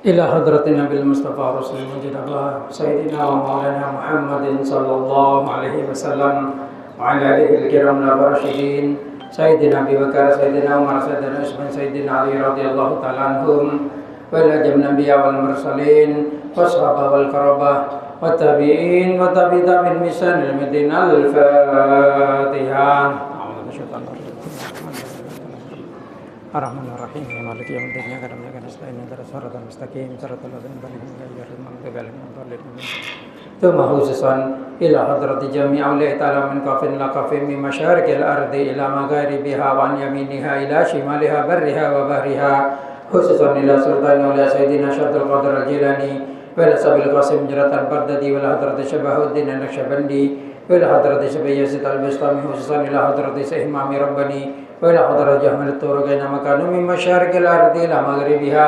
إلى حضرة النبي المصطفى رسول المجد الله سيدنا ومولانا محمد صلى الله عليه وسلم وعلى آله الكرام الراشدين سيدنا أبي بكر سيدنا عمر سيدنا عثمان سيدنا علي رضي الله تعالى عنهم وإلى جميع الأنبياء والمرسلين والصحابة والقرابة والتابعين وتابعين بإحسان إلى يوم الدين. الفاتحة. Ar-Rahmanir-Rahim Maliki yaumiddin iyyaka na'budu wa iyyaka nasta'in ihdinas siratal mustaqim siratal ladzina an'amta 'alaihim ghairil maghdubi 'alaihim thumma khususan ila hadrati jami' awliya ta'ala min kafin la kafin min masyariqil ardi ila magharibiha wa an yaminiha ila shimaliha barriha wa bahriha khususan ila sultani awliya sayyidina Syaikhul Qadir al-Jilani wa ila sabil qasim jarat al-Bardadi wa ila hadrati Syabahuddin an-Naqsyabandi wa ila hadrati Syekh Yazid al-Bistami khususan ila hadrati Syekh Imami Rabbani وإلى حضرة جهمل الطرق أينما كانوا من مشارق الأرض إلى مغربها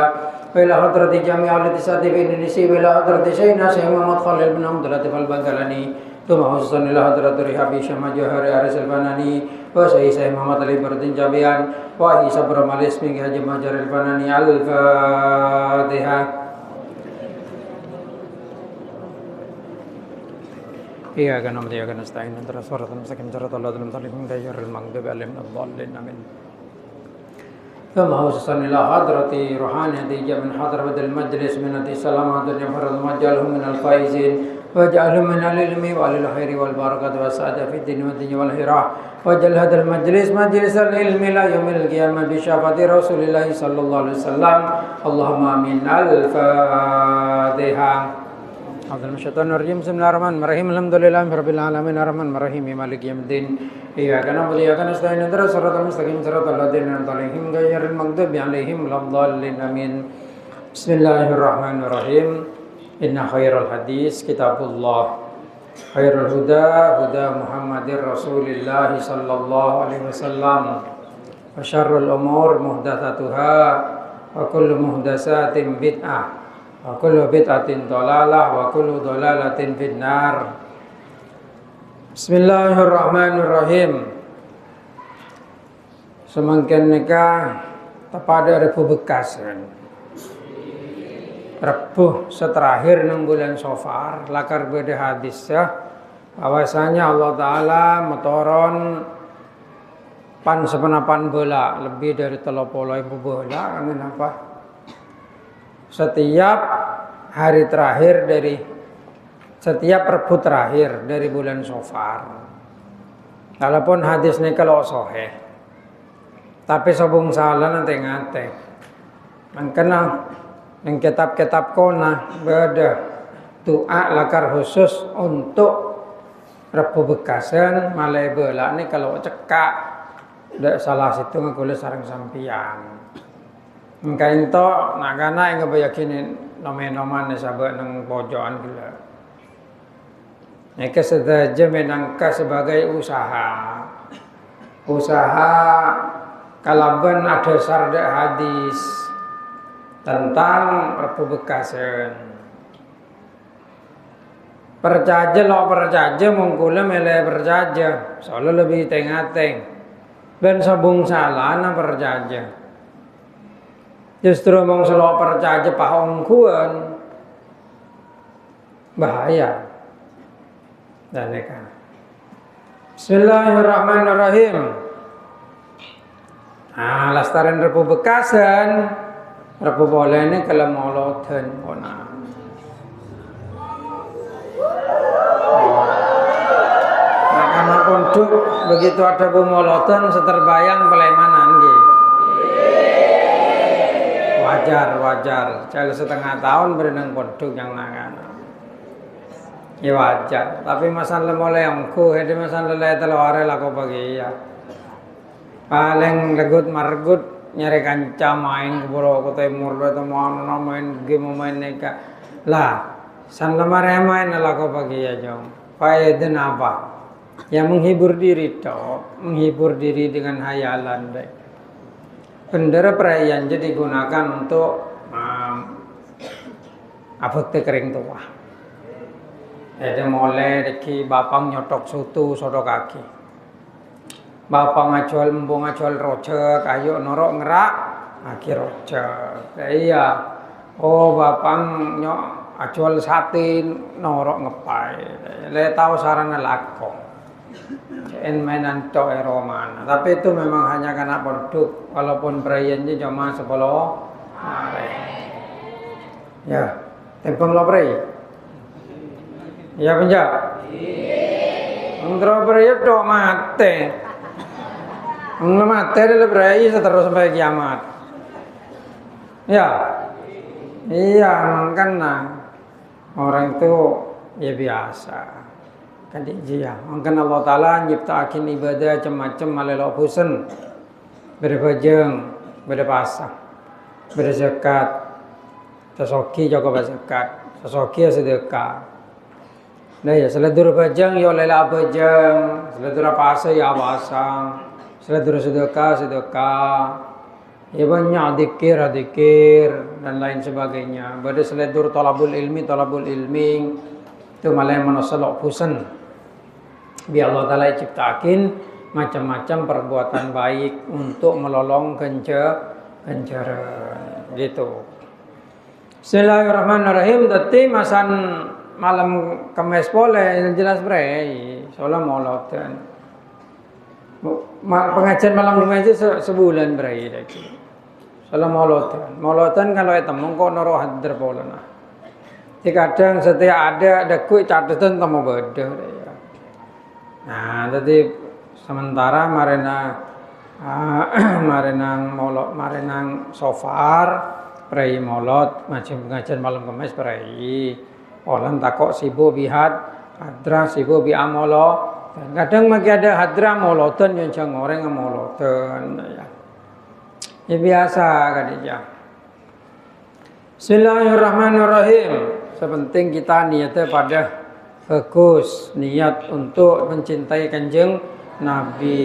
وإلى حضرة جميع الاتصال في إندونيسيا وإلى حضرة سيدنا شيخ محمد خليل بن عبد اللطيف البنغالاني ثم خصوصا إلى حضرة رحاب شمع جوهر أرس الفناني وشيخ محمد علي بردين جابيان وأهي صبر مالس من حج مجر الفناني. الفاتحة. Iyyaka na'budu wa iyyaka nasta'in ihdinas siratal mustaqim siratal ladzina an'amta 'alaihim ghairil maghdubi 'alaihim waladdallin amin. Thumma khususan ila hadrati ruhaniyati min hadratil majlis minati salamatul farad majalhum min al-faizin waj'alhum min al-ilmi wal khairi wal barakati was sa'adati fid dunya wad dunya wal akhirah waj'al hadzal majlis majlisal ilmi la yaumil qiyamah bi syafaati Rasulillah sallallahu alaihi wasallam. Allahumma amin. Al-Fatihah. Bismillahirrahmanirrahim. Bismillahirrahmanirrahim. Alhamdulillahirabbil alamin arrahmanirrahim maliki yaumiddin. Iyyaka na'budu wa iyyaka nasta'in ihdinas siratal mustaqim siratal ladzina an'amta 'alaihim ghairil maghdubi 'alaihim waladdallin amin. Bismillahirrahmanirrahim. Inna khairal hadis kitabullah. Khairul huda huda Muhammadir Rasulillah sallallahu alaihi wasallam. Wa syarrul umur muhdatsatuha wa kullu muhdatsatin bid'ah. Wa kullu bid'atin dhalalah wa kullu dhalalatin finnar. Bismillahirrahmanirrahim. Semangkin nikah tepada Rebu Bekasen. Rebu seterakhir nang bulan Safar lakar beda hadis ya. Bahwasanya Allah Ta'ala metoron pan sepenapan bola lebih dari 30.000 bola kan apa? Setiap hari terakhir setiap Rebu terakhir dari bulan Safar. Walaupun hadis ini kalau sahih, tapi sobung salah nanti ngate. Mangkena nang kitab-kitab kona beda doa lakar khusus untuk Rebu Bekasen malai bola ini kalau cekak ndak salah situ ngagule sareng sampian. Engka ento nak kana yang ngebayakinin nomen-noman sabak nang pojokan gila. Nek sedaja menangka sebagai usaha. Usaha kalaban ada sarda hadis tentang Rebu Bekasen. Percaja lo percaja mengkula mele percaja. Soalnya lebih teng-teng. Ben sabung salah na percaja. Justru mong selo percaja pahongkuan bahaya. Dan neka. Bismillahirrahmanirrahim. Lastaran Rebu Bekasen, Rebu boleh ini kalau moloten kona. Nah, karena pondok begitu ada moloten seterbayang pelemanan gitu. Wajar. Kalau setengah tahun berenang pondok yang nangana. Ya wajar. Tapi masalah mulai angku, jadi masalah lelai telaware lako bagi ya. Paling legut margut nyari kanca main ke Pulau Kota Timur atau mau main game main neka. Lah, san lemare main lako bagi ya jom. Faedah apa? Ya menghibur diri toh, menghibur diri dengan hayalan deh. Bendera perayaan jadi digunakan untuk abekte kering tua. Ada mulai dari bapang nyotok soto kaki. Bapang ngajual rojek, ayo norok ngerak, akhir rojek. Iya, Oh bapang nyok acual sate norok ngepai. Le tahu sarana lakong. En mainan tok Roman. Tapi itu memang hanya karena produk. Walaupun perayaan cuma 10 hari. Ya, tempeng lo pray. Ya penjak. Untuk pray tok mate. Mate le pray seterus sampai kiamat. Ya. Iya, makanya orang itu ya biasa. Kan dia. Makanya Allah Taala nyiptakan ibadah macam-macam malah bosan. Berbajeng, berpasang, berzakat, sesoki jaga zakat, sesoki sedekah. Nah ya, seledur bajeng ya lela bajeng, seledur pasang ya pasang, seledur sedekah. Ya banyak dikir dan lain sebagainya. Pada seledur talabul ilmi itu malah yang menasalok pusen. Biar Allah Ta'ala ciptakin macam-macam perbuatan baik untuk melolong kencaran gitu. Bismillahirrahmanirrahim. Tadi masan malam Kamis boleh jelas bre. Soalnya maulid pengajian malam Kamis itu sebulan bre lagi. Soalnya mauludan kalau itu mengko noro hadir boleh nah. Kadang setiap ada kuih catatan tamu beda. Nah, jadi sementara marenang sofar prai maulud macam pengajian malam Kamis prai. Orang takok sibuk bihat hadra sibuk bi amolo. Kadang masih ada hadra mauludan yang jangan orang mauludan ya. Ya biasa kadija. Bismillahirrahmanirrahim. Sepenting kita niatnya pada bagus, niat untuk mencintai Kanjeng Nabi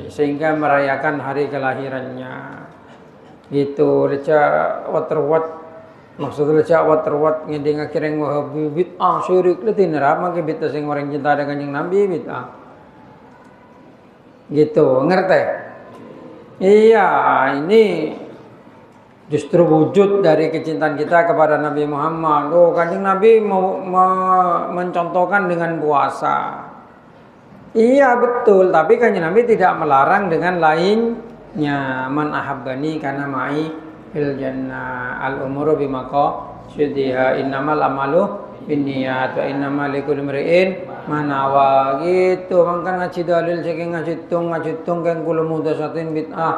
sehingga merayakan hari kelahirannya. Gitu leca waterwat maksudnya leca waterwat ngeding akhirnya wahabi bid'ah syirik leutik nerap make bid'ah sing orang cinta dengan Kanjeng Nabi bid'ah. Gitu, ngerti? Iya, ini justru wujud dari kecintaan kita kepada Nabi Muhammad. Oh, Kanjeng Nabi mencontohkan dengan puasa. Iya betul, tapi Kanjeng Nabi tidak melarang dengan lainnya. Man ahabbani kana ma'i fil jannah. Al umuru bimaqasidiha innamal amalu binniyat wa innamal likulli imri'in ma nawa gitu. Mangkan ngaji dalil saking ngajitung kang kulo mudasatin bid'ah,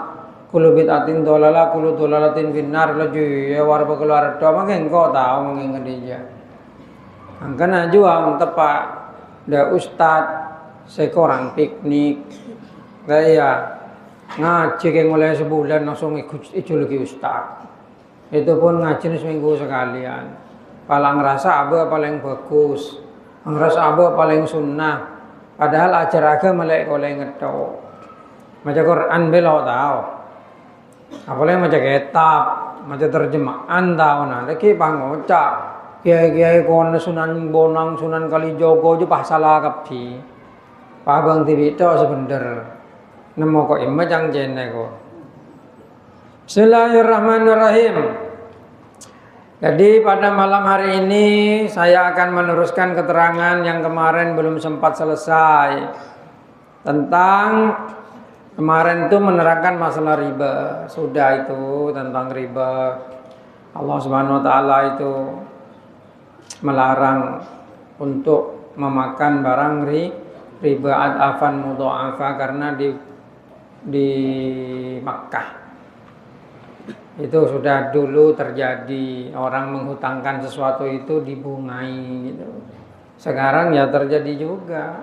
kulo bid'atin dolala, kulo dolalatin finnar laju ya warba keluar do mangken kok tahu mangken dia. Mangkan juang tepak da ustad sekorang piknik. Gaya ngaji keng mulai sebulan langsung ikut lagi ustad. Itu pun ngaji seminggu sekalian. Paling ngerasa apa paling bagus, ngerasa apa paling sunnah. Padahal ajar agama melek oleh ngetok. Maca Quran belo tahu. Apalagi maca kitab, maca terjemahan tahu nah. Lagi pangocak, kiai kon Sunan Bonang, Sunan Kalijogo ju pas salah kabeh. Pak Bang TV itu sebener. Nemu kok imah jang jene kok. Bismillahirrahmanirrahim. Jadi pada malam hari ini saya akan meneruskan keterangan yang kemarin belum sempat selesai tentang kemarin itu menerangkan masalah riba. Sudah itu tentang riba. Allah Subhanahu wa taala itu melarang untuk memakan barang riba adafan mudha'afa karena di Makkah itu sudah dulu terjadi, orang menghutangkan sesuatu itu dibungai gitu. Sekarang ya terjadi juga.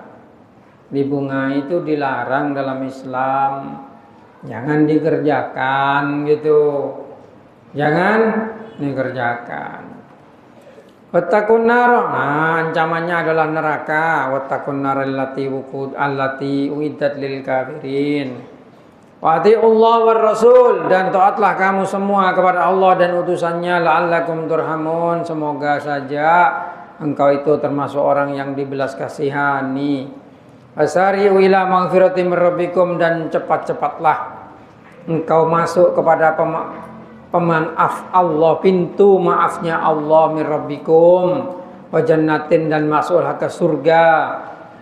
Dibungai itu dilarang dalam Islam. Jangan dikerjakan gitu. Jangan dikerjakan. Wattaqun nar. Nah, ancamannya adalah neraka. Wattaqun nar allati uiddat lil kafirin. Wa Allah wa Rasul, dan taatlah kamu semua kepada Allah dan utusannya la'allakum turhamun, semoga saja engkau itu termasuk orang yang dibelas kasihani. Asari'u ila maghfiratin min rabbikum, dan cepat-cepatlah engkau masuk kepada pemaaf Allah, pintu maafnya Allah min rabbikum wa jannatin, dan masuklah ke surga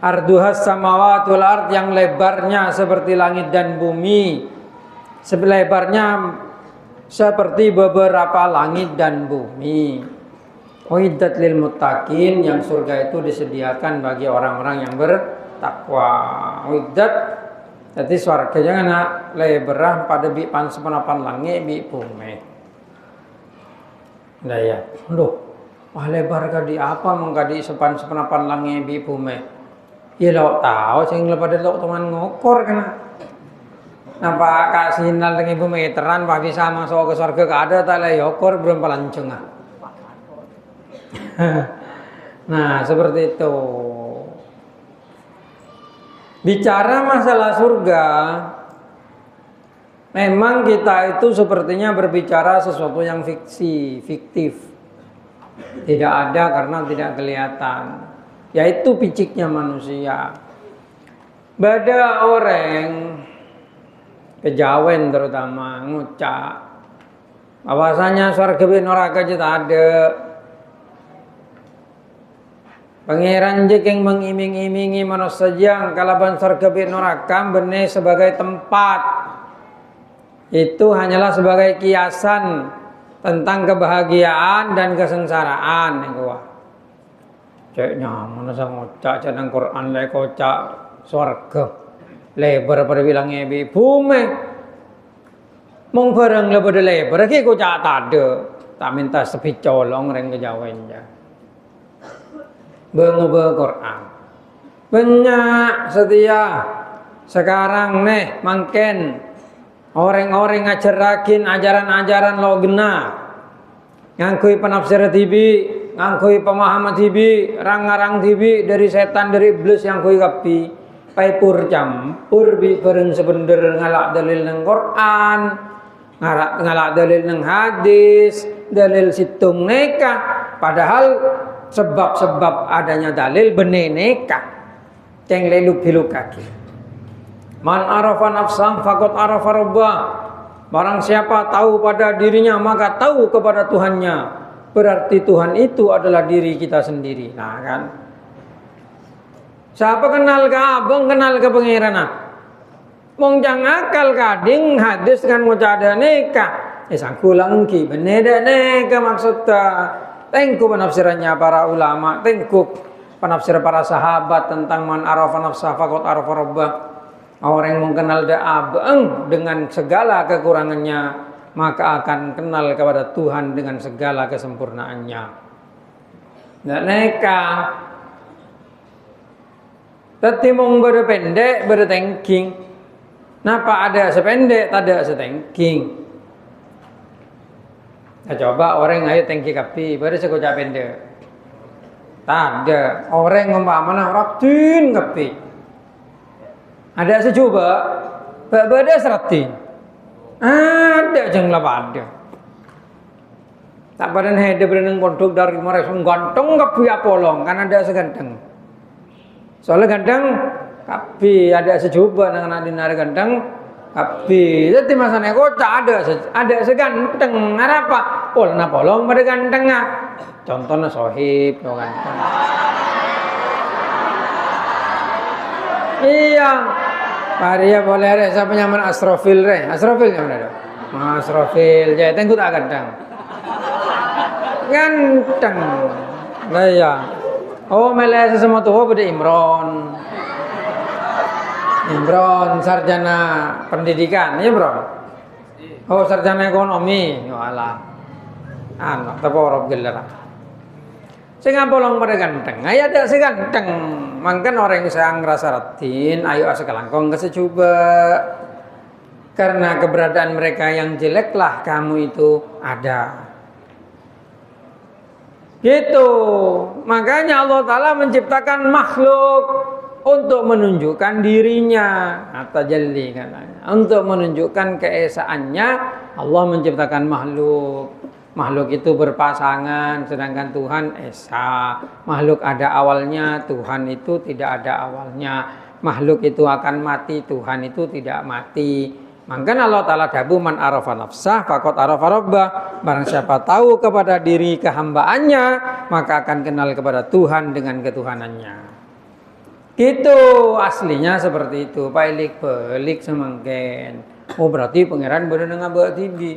arduhas samawati wal ard, yang lebarnya seperti langit dan bumi, lebarnya seperti beberapa langit dan bumi. Uiddat lil muttaqin, yang surga itu disediakan bagi orang-orang yang bertakwa. Uiddat, jadi surga jangan nak lebarah pada bi pan sepenapan langit bi bumi. Nah ya, loh, wah lebar kadi apa mengkadi sepenapan langit bi bumi? Ya lo tahu, sing lepas lo teman ngokor kena. Napa kasih nal dengan ibu meteran, pak bisa masuk ke surga kada tak lah yokor belum pelancung ah. Nah seperti itu. Bicara masalah surga, memang kita itu sepertinya berbicara sesuatu yang fiktif. Tidak ada karena tidak kelihatan. Yaitu piciknya manusia. Bada orang kejawen terutama ngucap bahwasanya surga bin neraka aja tak ada. Pangeran jekeng mengiming-imingi manusia yang kalaban surga bin neraka benih sebagai tempat. Itu hanyalah sebagai kiasan tentang kebahagiaan dan kesengsaraan yang gua. Ceknya mana sang ngocak cadang Quran le kocak surga lebar pada bilangnya bi bumi mong barang lebar lebar ki kocak tak ada, tak minta sepi colong reng kejawennya bengobe Quran banyak setia sekarang nih mangken orang-orang ngajarakin ajaran-ajaran lo gena ngangkui penafsir TV, ngangkui pemahaman TV, rang-rang TV dari setan, dari iblis yang kui kapi, paipur campur bi bareng sebener ngalak dalil nang Quran, ngalak dalil nang hadis, dalil situng neka, padahal sebab-sebab adanya dalil benih neka, ceng leluk hiluk kaki. Man arafa nafsam fakot arafa rabbah. Barang siapa tahu pada dirinya maka tahu kepada Tuhannya. Berarti Tuhan itu adalah diri kita sendiri. Nah kan. Siapa kenal ke abang, kenal ke pangeran. Mong jang akal kading hadis kan ngucada neka. Sangkulang ki beneda neka maksudnya. Tengku penafsirannya para ulama, tengku penafsir para sahabat tentang man arafa nafsah faqad arafa rabbah. Orang yang mengenal abang dengan segala kekurangannya, maka akan kenal kepada Tuhan dengan segala kesempurnaannya. Nggak neka. Tadi mong berpendek, bertengking. Napa ada sependek, tak ada setengking. Nah, coba orang ayo tengki kapi, baru sekocak pendek. Tak ada. Orang ngomong ratin kapi. Ada secoba, ada seratin. Ada jenglah pada. Tak pada hede berenang pondok dari mereka ganteng kapi apolong, kan ada seganteng. Soalnya ganteng kapi ada secoba dengan adinara ganteng kapi. Jadi masanya kocak ada seganteng. Apa? Polna polong pada ganteng ah. Contohnya sohib, no ganteng. Iya. Paria boleh re, siapa nyaman Asrofil re? Asrofil yang mana? Asrofil, jadi tengku tak ganteng. Ganteng. Lah ya. Oh, melek sesama tuh pada Imron. Imron sarjana pendidikan, ya bro. Oh, sarjana ekonomi, walah. Anak terporok gelar. Sing bolong pada ganteng, ayo ada si ganteng. Mangkan orang yang sayang rasa ratin, ayo asa kelangkong kesecoba. Karena keberadaan mereka yang jeleklah kamu itu ada. Gitu. Makanya Allah Ta'ala menciptakan makhluk untuk menunjukkan dirinya. At-tajalli katanya. Untuk menunjukkan keesaannya, Allah menciptakan makhluk. Makhluk itu berpasangan, sedangkan Tuhan esa. Makhluk ada awalnya, Tuhan itu tidak ada awalnya. Makhluk itu akan mati, Tuhan itu tidak mati. Maka Allah Ta'ala dabu man arafa nafsah faqad arafa rabbah. Barang siapa tahu kepada diri kehambaannya, maka akan kenal kepada Tuhan dengan ketuhanannya. Gitu aslinya seperti itu. Pelik semangken. Oh berarti pangeran bener ngabek tibi.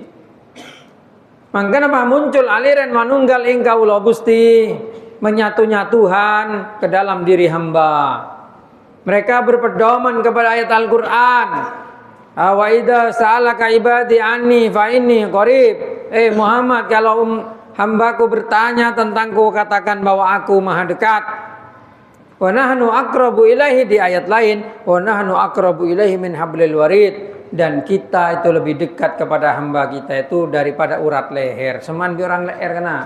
Maka apa muncul aliran manunggal ingkau lo Gusti, menyatunya Tuhan ke dalam diri hamba. Mereka berpedoman kepada ayat Al-Quran. Wa idza sa'alaka ibadi anni fa inni qarib. Muhammad, kalau hambaku bertanya tentangku, katakan bahwa aku maha dekat. Wa nahnu aqrabu ilaihi, di ayat lain, wa nahnu aqrabu ilaihi min hablil warid. Dan kita itu lebih dekat kepada hamba kita itu daripada urat leher. Seman di orang leher kena.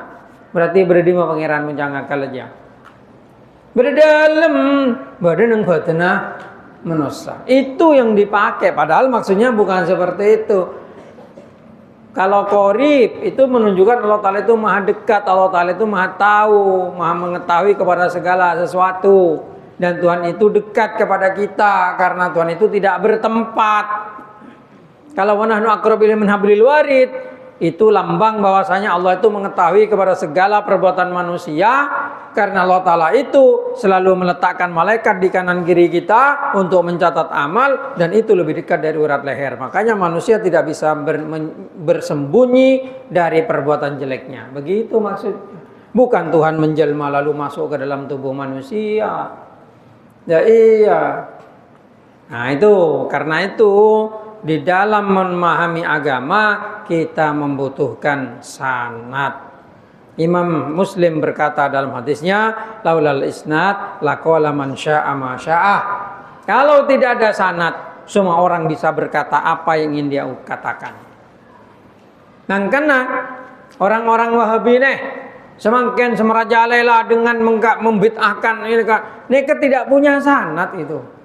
Berarti berdima pangeran menjangakal aja. Berdalam badan yang batana menosa. Itu yang dipakai. Padahal maksudnya bukan seperti itu. Kalau qorib itu menunjukkan Allah Ta'ala itu maha dekat. Allah Ta'ala itu maha tahu, maha mengetahui kepada segala sesuatu. Dan Tuhan itu dekat kepada kita karena Tuhan itu tidak bertempat. Kalau wa nahnu aqrabu ilaihi min hablil warid, itu lambang bahwasanya Allah itu mengetahui kepada segala perbuatan manusia, karena Allah Ta'ala itu selalu meletakkan malaikat di kanan kiri kita untuk mencatat amal, dan itu lebih dekat dari urat leher. Makanya manusia tidak bisa bersembunyi dari perbuatan jeleknya. Begitu maksudnya. Bukan Tuhan menjelma lalu masuk ke dalam tubuh manusia. Ya iya. Nah itu, karena itu di dalam memahami agama kita membutuhkan sanad. Imam Muslim berkata dalam hadisnya, laulal isnad laqala man syaa ma syaa. Kalau tidak ada sanad, semua orang bisa berkata apa yang ingin dia katakan. Nah, karena orang-orang Wahabi nih semakin semerajalela dengan membid'ahkan ini kan, mereka tidak punya sanad itu.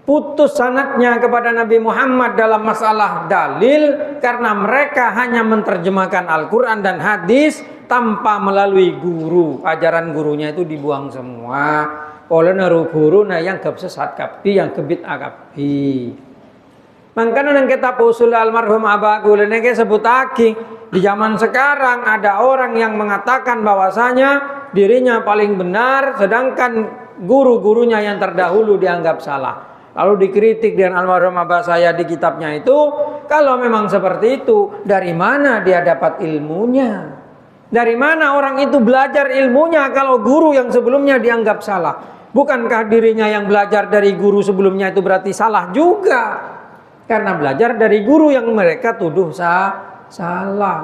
Putus sanadnya kepada Nabi Muhammad dalam masalah dalil karena mereka hanya menerjemahkan Al-Quran dan hadis tanpa melalui guru. Ajaran gurunya itu dibuang semua oleh naruh guru yang sesat kapi, yang kebid'ah kapi. Makanya yang kita usul almarhum Abaku leneke sebut lagi, di zaman sekarang ada orang yang mengatakan bahwasanya dirinya paling benar, sedangkan guru-gurunya yang terdahulu dianggap salah. Lalu dikritik dengan almarhum abah saya di kitabnya itu, kalau memang seperti itu, dari mana dia dapat ilmunya? Dari mana orang itu belajar ilmunya kalau guru yang sebelumnya dianggap salah? Bukankah dirinya yang belajar dari guru sebelumnya itu berarti salah juga? Karena belajar dari guru yang mereka tuduh salah.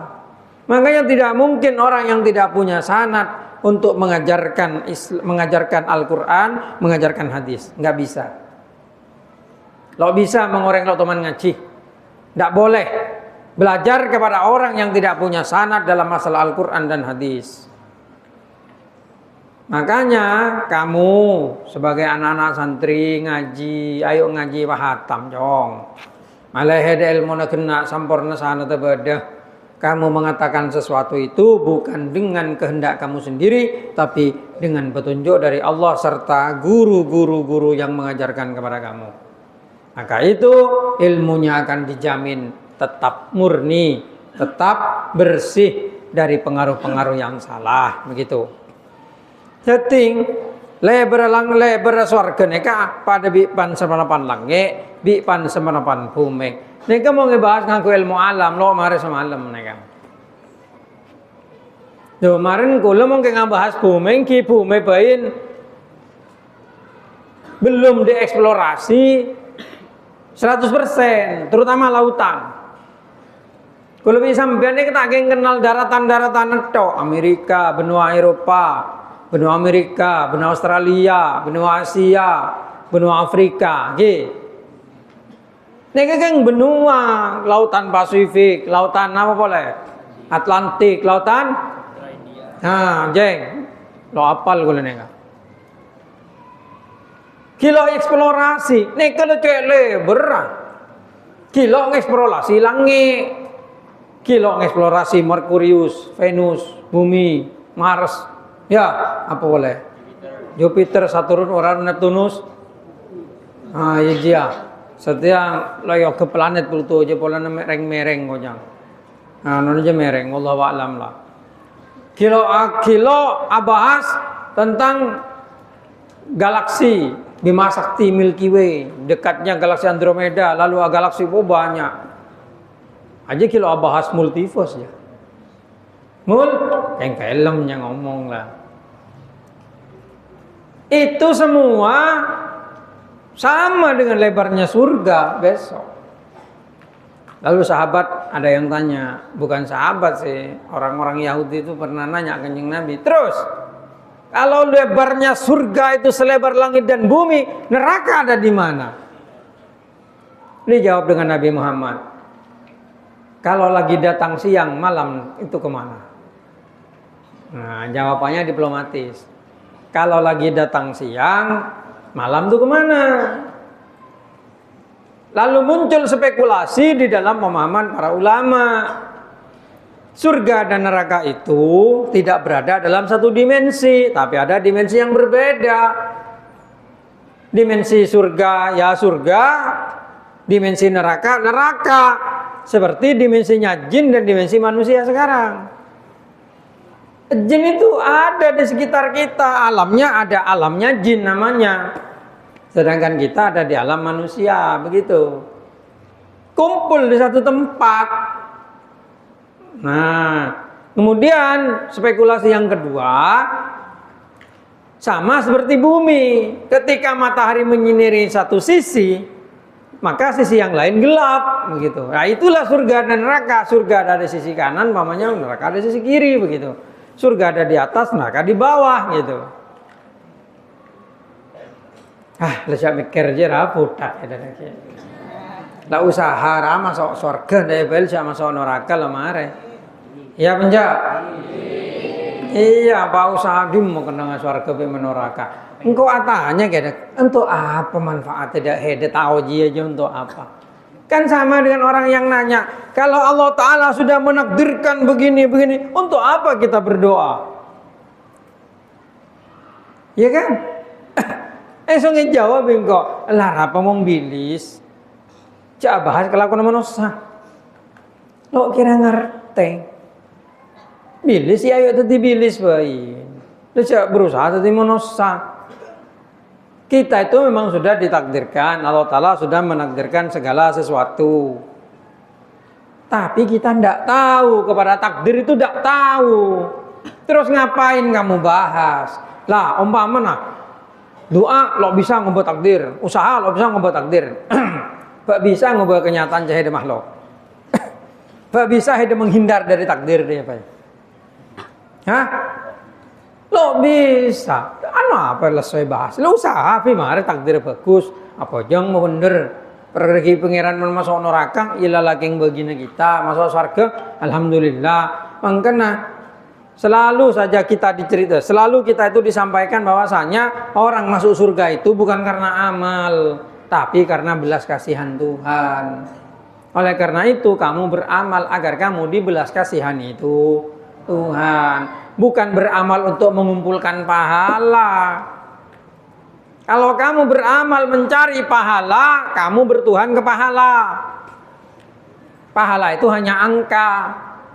Makanya tidak mungkin orang yang tidak punya sanad untuk mengajarkan Al-Quran, mengajarkan hadis. Nggak bisa. Lo bisa mengoreng lo teman ngaji. Tidak boleh belajar kepada orang yang tidak punya sanad dalam masalah Al-Quran dan hadis. Makanya kamu sebagai anak-anak santri ngaji, ayo ngaji wahatam jong. Malah hede ilmu na kena sampurna sana tebedah. Kamu mengatakan sesuatu itu bukan dengan kehendak kamu sendiri, tapi dengan petunjuk dari Allah serta guru-guru yang mengajarkan kepada kamu. Maka itu ilmunya akan dijamin tetap murni, tetap bersih dari pengaruh-pengaruh yang salah, begitu. Jadi leber swarga neka pada bipan semanapan lange, bipan semanapan bumi. Neka mau ngebahas ngaku ilmu alam, lo mari semalam neka. Kemarin kulo mau ngebahas bumi, ki bumi bain belum dieksplorasi 100%, terutama lautan. Kalau bisa sampean iki tak kenal daratan-daratan itu, Amerika, benua Eropa, benua Amerika, benua Australia, benua Asia, benua Afrika, nggih. Nek kan benua lautan Pasifik, lautan apa boleh? Atlantik, lautan jeng. Lo apal kula nek. Kilo eksplorasi, nek kalau cek leber, kilo eksplorasi langit, kilo eksplorasi Merkurius, Venus, Bumi, Mars, ya apa boleh? Jupiter, Saturn, Uranus, Neptunus, iya, Setiap loyo ke planet Pluto aja pola mereng-mereng konyang. Nah, non aja mereng, wallahu a'lam lah. Kilo bahas tentang galaksi Bima Sakti Milky Way, dekatnya galaksi Andromeda, lalu galaksi banyak. Aja kilo bahas multiverse ya. Yang filmnya ngomong lah. Itu semua sama dengan lebarnya surga besok. Lalu sahabat ada yang tanya, bukan sahabat sih, orang-orang Yahudi itu pernah nanya ke Kanjeng Nabi. Terus, kalau lebarnya surga itu selebar langit dan bumi, neraka ada di mana? Dijawab dengan Nabi Muhammad, kalau lagi datang siang malam itu kemana? Nah, jawabannya diplomatis. Kalau lagi datang siang malam itu kemana? Lalu muncul spekulasi di dalam pemahaman para ulama. Surga dan neraka itu tidak berada dalam satu dimensi, tapi ada dimensi yang berbeda. Dimensi surga ya surga, dimensi neraka neraka. Seperti dimensinya jin dan dimensi manusia sekarang. Jin itu ada di sekitar kita, alamnya ada alamnya jin namanya. Sedangkan kita ada di alam manusia, begitu. Kumpul di satu tempat. Nah, kemudian spekulasi yang kedua, sama seperti bumi. Ketika matahari menyinari satu sisi, maka sisi yang lain gelap, begitu. Nah, itulah surga dan neraka. Surga ada di sisi kanan, mamanya neraka ada di sisi kiri, begitu. Surga ada di atas, neraka di bawah, gitu. Lesya mikir aja raputak ya dan aja. Lah usaha rama sok surga daya bel sama sok neraka lemare. Iya penjak. Iya, apa usaha dim mau kena surga be neraka. Engkau atanya kira, untuk apa manfaatnya dah hede tahu aja untuk apa? Kan sama dengan orang yang nanya, kalau Allah Ta'ala sudah menakdirkan begini-begini, untuk apa kita berdoa? Ya kan? So ngejawab engkau, lah apa mau bilis? Cak bahas kelakuan manusia. Lo kira ngerti? Bilis ya ayo tadi bilis baik. Lo cak berusaha tadi manusia. Kita itu memang sudah ditakdirkan, Allah Ta'ala sudah menakdirkan segala sesuatu. Tapi kita tidak tahu, kepada takdir itu tidak tahu. Terus ngapain kamu bahas? Lah umpama doa lo bisa ngubah takdir, usaha lo bisa ngubah takdir. Pak bisa ngubah kenyataan cahaya makhluk. Pak bisa hede menghindar dari takdir dia Pak. Hah? Lo bisa. Anu apa selesai bahas. Lo usaha pi mare takdir bagus. Apa jang mau bener. Pergi pangeran masuk neraka ila laking bagina kita, masuk surga alhamdulillah. Mangkana selalu saja kita dicerita, selalu kita itu disampaikan bahwasanya orang masuk surga itu bukan karena amal, tapi karena belas kasihan Tuhan. Oleh karena itu kamu beramal agar kamu dibelas kasihan itu Tuhan. Bukan beramal untuk mengumpulkan pahala. Kalau kamu beramal mencari pahala, kamu bertuhan ke pahala. Pahala itu hanya angka.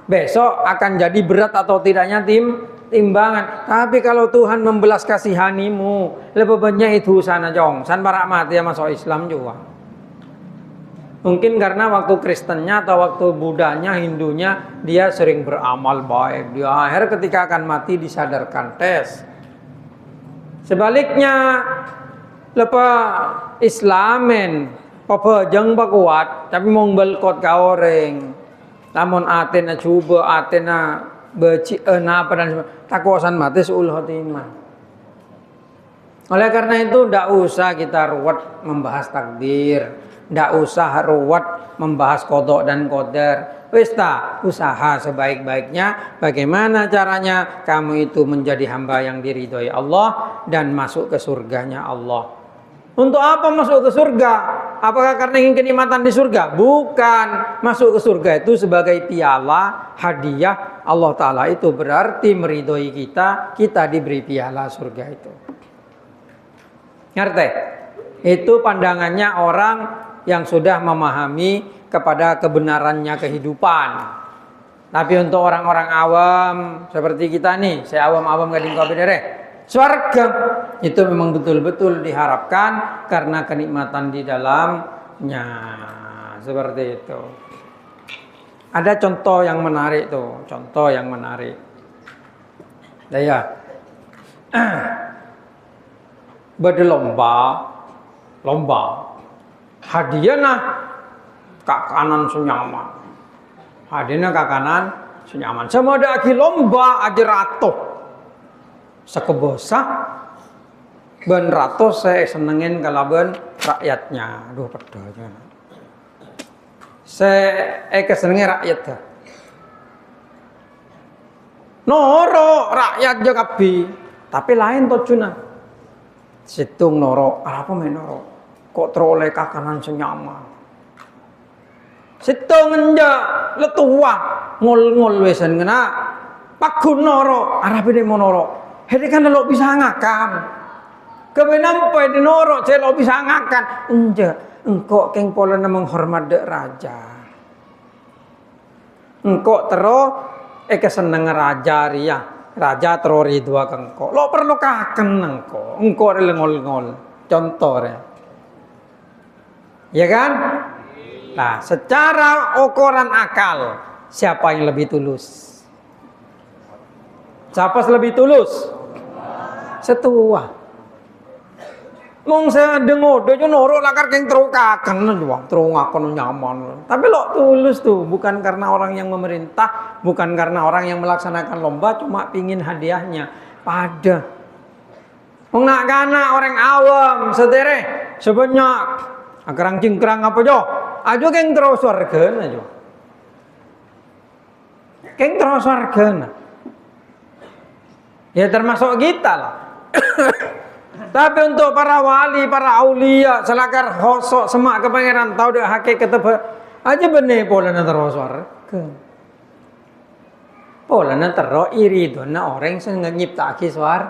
Besok akan jadi berat atau tidaknya timbangan. Tapi kalau Tuhan membelas kasihanimu, lebih banyak itu sana jong. San barak mati ya masuk Islam juga. Mungkin karena waktu Kristennya atau waktu Budanya, Hindunya, dia sering beramal baik. Dia akhir ketika akan mati disadarkan tes. Sebaliknya, lepas Islamen, papa jeng kuat, tapi mau belkot kau orang. Namun atena coba, atena beci, apa dan takwasan mati seul khotimah. Oleh karena itu, tidak usah kita ruwet membahas takdir. Tidak usah ruwet membahas kodok dan qadar. Wis ta, usaha sebaik-baiknya bagaimana caranya kamu itu menjadi hamba yang diridhoi Allah dan masuk ke surganya Allah. Untuk apa masuk ke surga? Apakah karena ingin kenikmatan di surga? Bukan. Masuk ke surga itu sebagai piala hadiah Allah Ta'ala, itu berarti meridhoi kita, kita diberi piala surga itu. Ngerti? Itu pandangannya orang yang sudah memahami kepada kebenarannya kehidupan. Tapi untuk orang-orang awam seperti kita nih, saya awam-awam gading kopi dereh. Surga itu memang betul-betul diharapkan karena kenikmatan di dalamnya. Seperti itu. Ada contoh yang menarik tuh, contoh yang menarik. Ya. Berlomba, hadiahnya kakanan senyaman. Hadiahnya kakanan senyaman. Sama ada lagi lomba aja ratuh. Sekebosah ben ratuh saya senengin kalaban rakyatnya. Aduh pedanya. Saya kesenengin rakyat dah. Noro rakyat juga kabeh. Tapi lain to cuna. Situng noro, apa main noro? Kok teroleh kakanan senyaman. Situng enja letua ngol-ngol wesen kena. Pakun noro, arep de monoro. Hede kan lo bisa ngakan. Kebenampai di noro, saya lo bisa ngakan. Enja, engkau keng pola menghormat dek raja. Engkau tero keseneng raja ria. Raja terori dua kengko. Lo perlu kaken engko. Engko ngol-ngol. Contoh ya. Ya kan? Nah, secara ukuran akal, siapa yang lebih tulus? Siapa lebih tulus? Setua. Mong saya dengar dia noro lakar keng terukaken doang, terungakon nyaman. Tapi lo tulus tuh, bukan karena orang yang memerintah, bukan karena orang yang melaksanakan lomba, cuma pingin hadiahnya. Pada nggak karena orang awam, sederek, sebanyak agarang cingkrang apa jo, ajo keng terus warga ajo, keng terus warga. Ya termasuk kita lah. Tapi untuk para wali, para aulia, selakar hosok semak ke pangeran tahu dah hakikat aja benih pola nanti warga. Pola nanti iridona orang yang nyiptaki suar,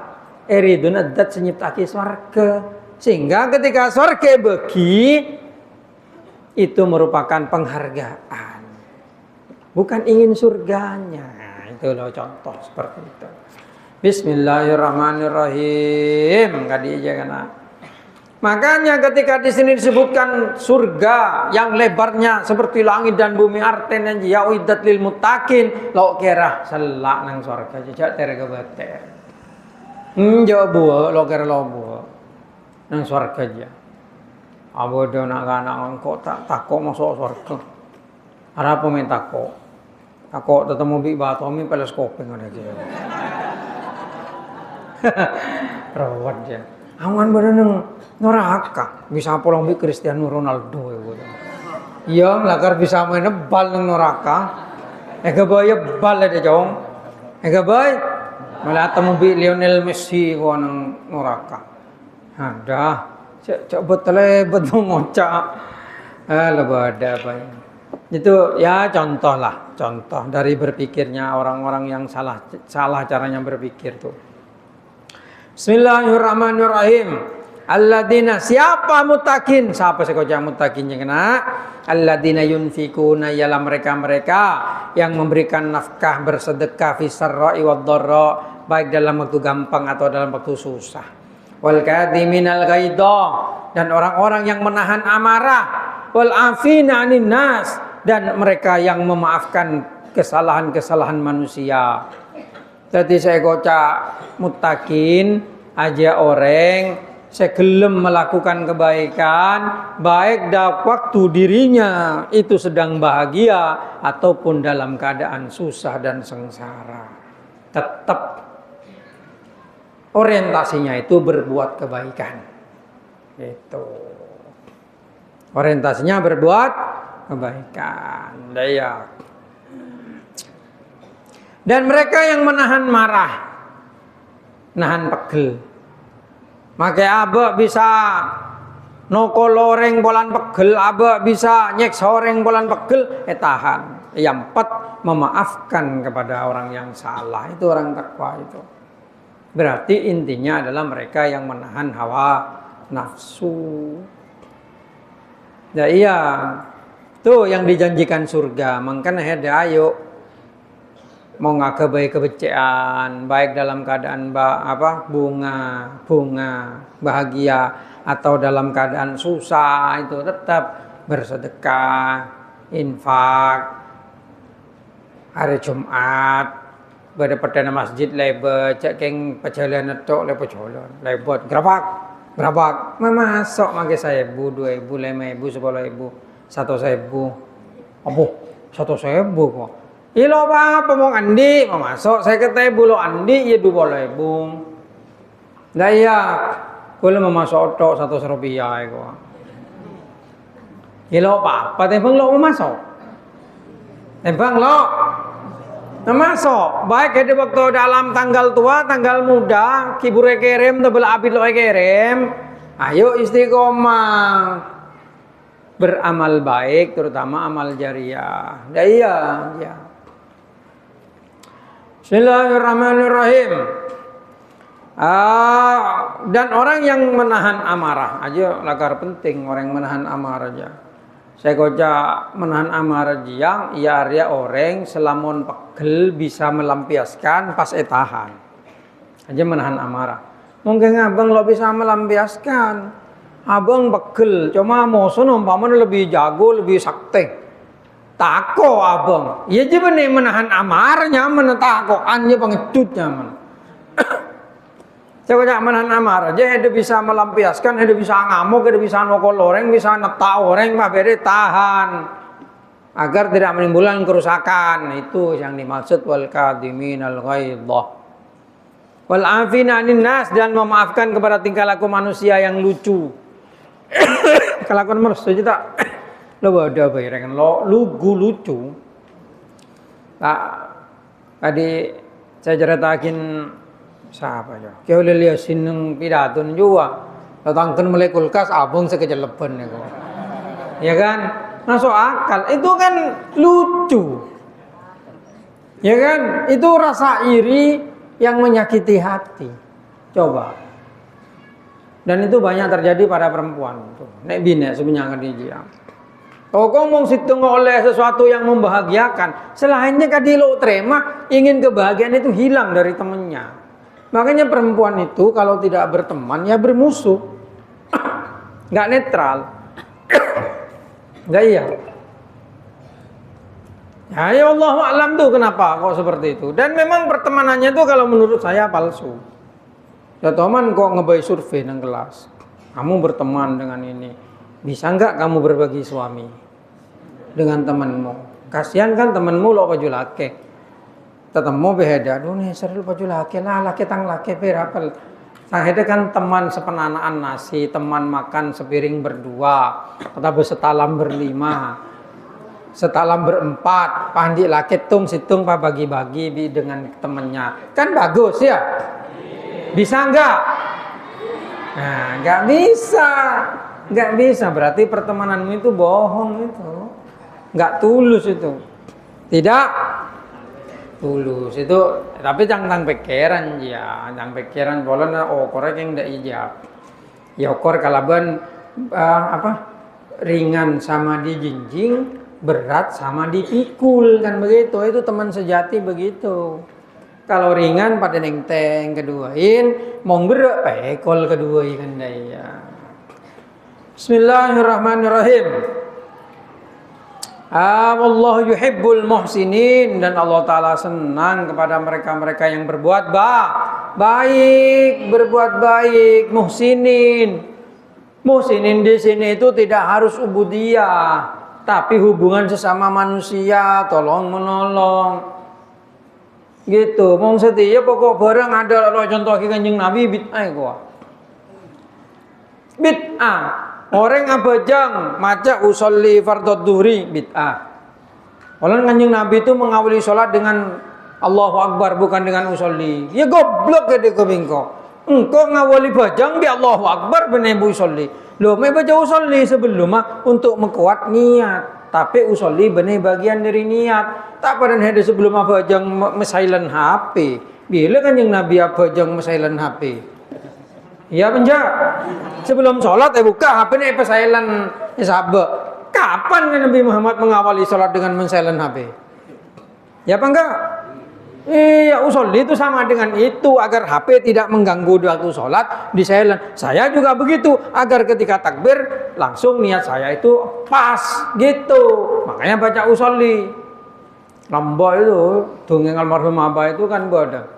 iridona dat nyiptaki warga. Sehingga ketika surga bagi itu merupakan penghargaan, bukan ingin surganya. Itu loh contoh seperti itu. Bismillahirrahmanirrahim. Kadi aja kena. Makanya ketika di sini disebutkan surga yang lebarnya seperti langit dan bumi, artinya ya uiddat lil muttaqin, lo kira selak nang surga jejak terega bater. Buah lo kira lo buah nang surga aja. Abodo nak anak kok tak takok masuk surga. Ada apa main takok? Takok tetemu bi batu mi teleskop ngono aja. Rawat dia. Awan berenang neraka bisa pulang bi Cristiano Ronaldo ya. Iya, lakar bisa main bal nang neraka. Gabay bal ada jong. Gabay malah temu bi Lionel Messi ko nang neraka. Ada. Cak betul ngocak. Lebada apa ini. Itu ya contoh lah, contoh dari berpikirnya orang-orang yang salah caranya berpikir tuh. Bismillahirrahmanirrahim. Alladzina siapa mutakin? Siapa sekoja mutakinnya kena? Alladzina yunfikuna ialah mereka-mereka yang memberikan nafkah bersedekah fi sarra'i wad dharra, baik dalam waktu gampang atau dalam waktu susah. Wal kadhiminal ghaidha, dan orang-orang yang menahan amarah, wal afina 'anin nas, dan mereka yang memaafkan kesalahan-kesalahan manusia. Jadi saya kocak mutakin aja orang segelem melakukan kebaikan baik dalam waktu dirinya itu sedang bahagia ataupun dalam keadaan susah dan sengsara, tetap orientasinya itu berbuat kebaikan. Itu orientasinya berbuat kebaikan. Dan mereka yang menahan marah, nahan pegel. Maka abah bisa noko loreng bolan pegel, abah bisa nyeksa orang bolan pegel, tahan. Yang empat, memaafkan kepada orang yang salah. Itu orang takwa itu. Berarti intinya adalah mereka yang menahan hawa nafsu. Ya iya. Tuh yang dijanjikan surga. Makanya ada ayo mau nggak baik kebecikan, baik dalam keadaan bunga bahagia atau dalam keadaan susah itu tetap bersedekah, infak. Hari Jumat pada perdana masjid lebat cek keng perjalanan tok lebat jalan lebat gerabak memasok mage 1.000 2.000 5.000 10.000 1.000 apa 1.000 kok ilo apa mau andi memasok 50.000 lo andi ya 20.000 dah iya kalau memasok tok 100 rupiah kok ilo apa tembang lo memasok tembang lo masuk baik ada waktu dalam tanggal tua tanggal muda kibure kerem tebel abid lo kerem ayo istiqomah beramal baik terutama amal jariah iya ya. Bismillahirrahmanirrahim. Dan orang yang menahan amarah aja lagar penting orang yang menahan amarah aja. Saya goja menahan amarah jiang, ya area orang selamun pegel bisa melampiaskan pas etahan. Aja menahan amarah. Mungkin abang lo bisa melampiaskan. Abang pegel, cuma musuh umpamanya lebih jago, lebih sakti. Tako abang. Ya je menahan amarahnya, menetakokannya pengecutnya man. Saya banyak menahan amarah aja, dia bisa melampiaskan, dia bisa ngamuk, dia bisa nokol orang, bisa netak orang, mah beri tahan agar tidak menimbulkan kerusakan. Itu yang dimaksud wal kadhiminal ghaidha wal afina 'anil nas, dan memaafkan kepada tingkah laku manusia yang lucu. Kelakuan manusia tak lo ada bayaran lo lucu. Tak tadi saya ceritakin siapa ya? Kau lihat sineng pidato juga. Datangkan mulai kulkas abang sekejelepan ya kok. Ya kan? Masuk akal. Itu kan lucu. Ya kan? Itu rasa iri yang menyakiti hati. Coba. Dan itu banyak terjadi pada perempuan. Nek bine sebenarnya dia. Kalau ngomong situ oleh sesuatu yang membahagiakan, selainnya kadilo terima, ingin kebahagiaan itu hilang dari temannya. Makanya perempuan itu kalau tidak berteman ya bermusuh, nggak netral, nggak iya. Ya Allah alam tuh kenapa kok seperti itu. Dan memang pertemanannya tuh kalau menurut saya palsu. Ya teman kok ngebai survei nang kelas, kamu berteman dengan ini, bisa nggak kamu berbagi suami dengan temanmu? Kasihan kan temanmu lo baju laki. Tetemu beda dunia seru baju laki lah laki tang laki berapel sahede kan teman sepenanaan nasi teman makan sepiring berdua atau setalam berlima setalam berempat pandi laki tung situng pak bagi-bagi dengan temennya kan bagus ya bisa enggak nah enggak bisa berarti pertemananmu itu bohong itu enggak tulus itu tidak tulus itu tapi jangan pikiran ya jangan pikiran bolan korek yang ndak ijab ya kor kalaban ringan sama dijinjing berat sama dipikul kan begitu itu teman sejati begitu kalau ringan pada nengteng keduain mau berat pekol keduain kan ya Bismillahirrahmanirrahim. Allah yuhibbul muhsinin, dan Allah Ta'ala senang kepada mereka-mereka yang berbuat baik, muhsinin. Muhsinin di sini itu tidak harus ubudiyah, tapi hubungan sesama manusia, tolong menolong. Gitu, mong setia pokok barang ada lo contoh Kanjeng Nabi bid'ah kok. Bid'ah. Orang abajang maca usolli fardhu dhuhri bid'ah. Orang Kanjeng Nabi itu mengawali sholat dengan Allahu Akbar bukan dengan usolli. Ya goblok gede kebingko. Engkau ngawali bajang di Allahu Akbar benebu usolli. Loh, me baca usolli sebelum untuk mengkuat niat. Tapi usolli bener bagian dari niat. Tak pada hede sebelum abajang mesailan HP. Bila Kanjeng Nabi abajang mesailan HP? Ya penjak sebelum sholat buka HP nih pesailan sahabat Kapan Nabi Muhammad mengawali sholat dengan men-silent HP? Ya apa enggak? Iya, usolli itu sama dengan itu, agar HP tidak mengganggu di waktu sholat, di silent. Saya juga begitu, agar ketika takbir langsung niat saya itu pas gitu. Makanya baca usolli. Lambok itu dongeng almarhum Abah itu kan ada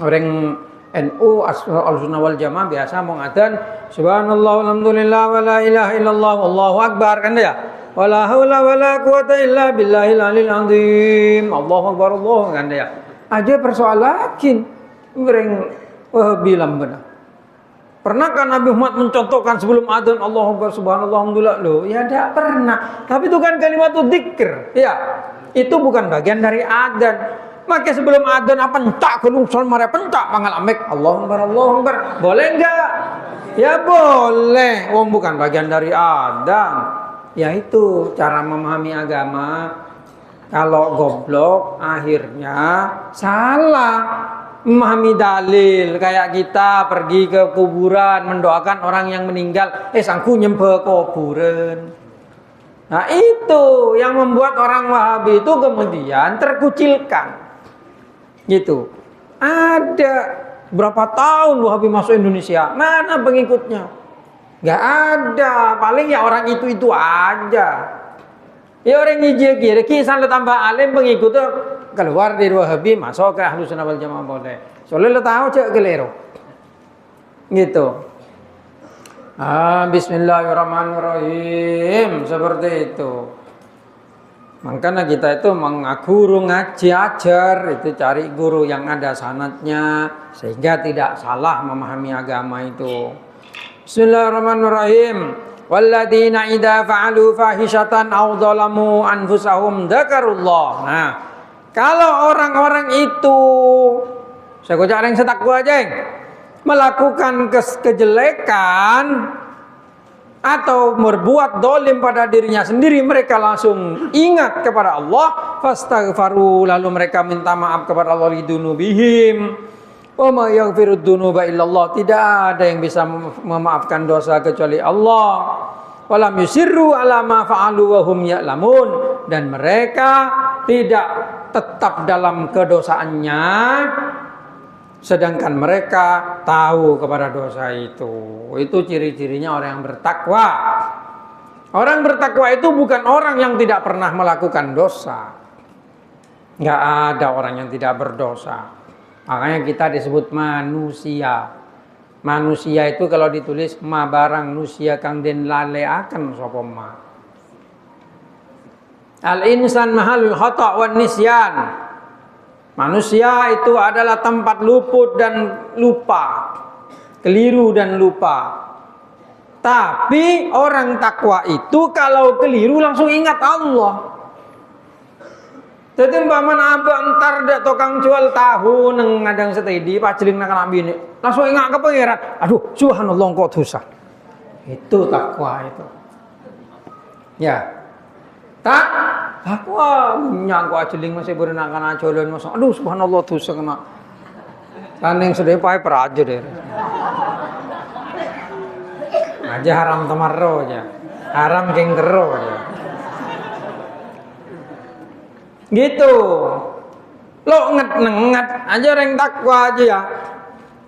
orang NU Ahlussunnah wal Jamaah biasa mau ngadzan subhanallah walhamdulillah wala ilaha illallah wallahu akbar kan ya. Wala haula wala quwata illa billahil aliyil azim. Allahu akbar Allah kan ya. Aja persoalakin mereng bilang benar. Pernahkah Nabi Muhammad mencontohkan sebelum adzan Allahu akbar subhanallah alhamdulillah? Loh, ya tidak pernah. Tapi itu kan kalimat dzikir. Ya. Itu bukan bagian dari adzan. Maka sebelum adzan apa pencak gunung sol mare pencak pangal amek Allahu akbar. Boleh enggak? Ya boleh. Wong bukan bagian dari adzan. Ya itu cara memahami agama. Kalau goblok akhirnya salah memahami dalil. Kayak kita pergi ke kuburan mendoakan orang yang meninggal, sangku nyembah kuburan. Nah itu yang membuat orang Wahabi itu kemudian terkucilkan. Gitu. Ada berapa tahun Wahabi masuk Indonesia? Mana pengikutnya? Gak ada. Paling ya orang itu aja. Ya orang ngijek kira kisah tambah alim pengikutnya keluar dari Wahabi masuk ke Ahlussunnah wal Jamaah boleh. Soalnya lo tahu cek keliru. Gitu. Bismillahirrahmanirrahim seperti itu. Makanya kita itu guru ngaji ajar itu cari guru yang ada sanadnya sehingga tidak salah memahami agama itu. Bismillahirrahmanirrahim. Walladzina idza fa'alu fahishatan aw dzalamu anfusahum dzakarullah. Nah, kalau orang-orang itu saya kocak yang setakwa aja melakukan kejelekan atau berbuat dolim pada dirinya sendiri, mereka langsung ingat kepada Allah, fastaghfaru, lalu mereka minta maaf kepada Allah lidunubihim. Wa ma yaghfirud dzunuba illallah, tidak ada yang bisa memaafkan dosa kecuali Allah. Walam yusirru ala ma fa'alu wa hum ya'lamun, dan mereka tidak tetap dalam kedosaannya sedangkan mereka tahu kepada dosa itu. Itu ciri-cirinya orang yang bertakwa. Orang bertakwa itu bukan orang yang tidak pernah melakukan dosa. Enggak ada orang yang tidak berdosa. Makanya kita disebut manusia. Manusia itu kalau ditulis ma barang nusia kang den laleaken sapa ma. Al insan mahalul khata' wan nisyan. Manusia itu adalah tempat luput dan lupa. Keliru dan lupa. Tapi orang takwa itu kalau keliru langsung ingat Allah. Jadi umpama abang entar dak tukang jual tahu nang ngadang setedi pajeling nang bini. Langsung ingat ke pangeran. Aduh, subhanallah kok dosa. Itu takwa itu. Ya. Takwa nyangko ajeling masih berenang kana jolon masa. Aduh, subhanallah dosa kena. Saning sedhe pae praja deh. Aja haram tamarro aja. Haram geng kero aja. Gitu. Lo nget aja orang takwa aja ya.